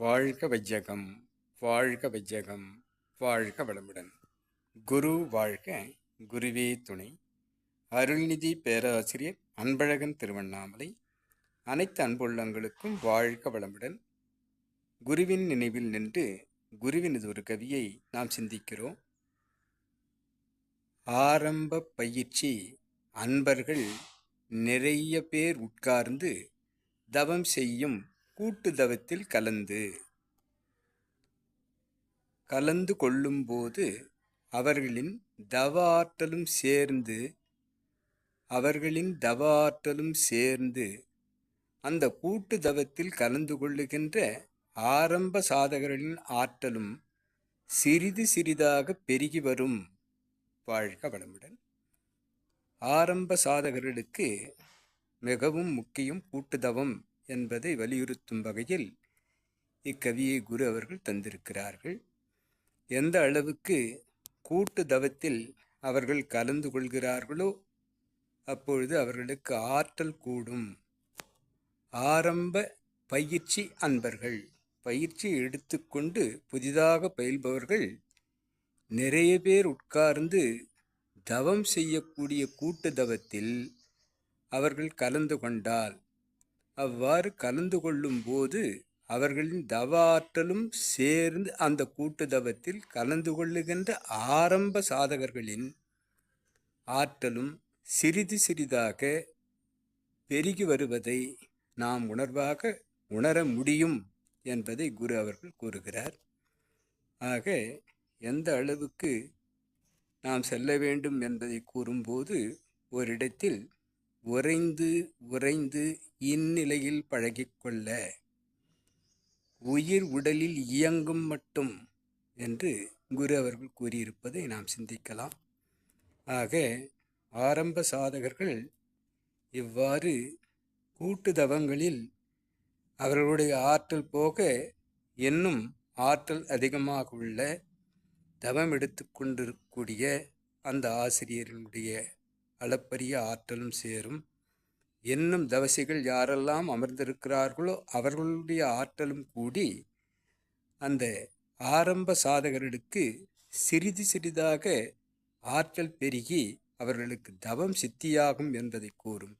வாழ்க வையகம், வாழ்க வையகம், வாழ்க வளமுடன். குரு வாழ்க, குருவே துணை. அருள்நிதி பேராசிரியர் அன்பழகன் திருவண்ணாமலை. அனைத்து அன்புள்ளங்களுக்கும் வாழ்க வளமுடன். குருவின் நினைவில் நின்று குருவினது ஒரு கவியை நாம் சிந்திக்கிறோம். ஆரம்ப பயிற்சி அன்பர்கள் நிறைய பேர் உட்கார்ந்து தவம் செய்யும் கூட்டு தவத்தில் கலந்து கொள்ளும்போது அவர்களின் தவ ஆற்றலும் சேர்ந்து அந்த கூட்டு தவத்தில் கலந்து கொள்ளுகின்ற ஆரம்ப சாதகர்களின் ஆற்றலும் சிறிது சிறிதாக பெருகி வரும். வாழ்க வளமுடன். ஆரம்ப சாதகர்களுக்கு மிகவும் முக்கியம் கூட்டுதவம் என்பதை வலியுறுத்தும் வகையில் இக்கவியை குரு அவர்கள் தந்திருக்கிறார்கள். எந்த அளவுக்கு கூட்டு தவத்தில் அவர்கள் கலந்து கொள்கிறார்களோ அப்பொழுது அவர்களுக்கு ஆற்றல் கூடும். ஆரம்ப பயிற்சி அன்பர்கள், பயிற்சி எடுத்துக்கொண்டு புதிதாக பயில்பவர்கள் நிறைய பேர் உட்கார்ந்து தவம் செய்யக்கூடிய கூட்டு தவத்தில் அவர்கள் கலந்து கொண்டால், அவ்வாறு கலந்து கொள்ளும் போது அவர்களின் தவ ஆற்றலும் சேர்ந்து அந்த கூட்டு தவத்தில் கலந்து கொள்ளுகின்ற ஆரம்ப சாதகர்களின் ஆற்றலும் சிறிது சிறிதாக பெருகி வருவதை நாம் உணர்வாக உணர முடியும் என்பதை குரு அவர்கள் கூறுகிறார். ஆக எந்த அளவுக்கு நாம் செல்ல வேண்டும் என்பதை கூறும்போது ஓரிடத்தில் உறைந்து இந்நிலையில் பழகிக்கொள்ள, உயிர் உடலில் இயங்கும் மட்டும் என்று குரு அவர்கள் கூறியிருப்பதை நாம் சிந்திக்கலாம். ஆக ஆரம்ப சாதகர்கள் இவ்வாறு கூட்டு தவங்களில் அவர்களுடைய ஆற்றல் போக இன்னும் ஆற்றல் அதிகமாக உள்ள தவம் எடுத்து கொண்டிருக்கக்கூடிய அந்த ஆசிரியர்களுடைய அளப்பரிய ஆற்றலும் சேரும். இன்னும் தவசிகள் யாரெல்லாம் அமர்ந்திருக்கிறார்களோ அவர்களுடைய ஆற்றலும் கூடி அந்த ஆரம்ப சாதகர்களுக்கு சிறிது சிறிதாக ஆற்றல் பெருகி அவர்களுக்கு தவம் சித்தியாகும் என்பதை கூறும்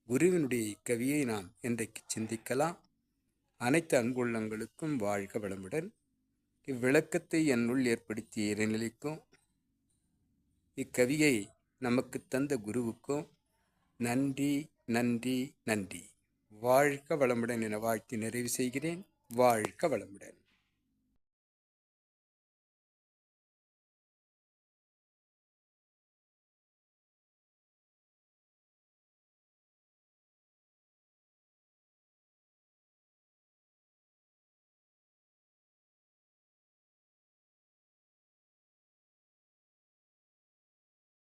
குருவினுடைய இக்கவியை நாம் இன்றைக்கு சிந்திக்கலாம். அனைத்து அன்புள்ளங்களுக்கும் வாழ்க வளமுடன். இவ்விளக்கத்தை என்னுள் ஏற்படுத்திய இறைநிலைக்கும் இக்கவியை நமக்கு தந்த குருவுக்கும் நன்றி நன்றி நன்றி. வாழ்க வளமுடன் என வாழ்த்தி நிறைவு செய்கிறேன். வாழ்க வளமுடன்.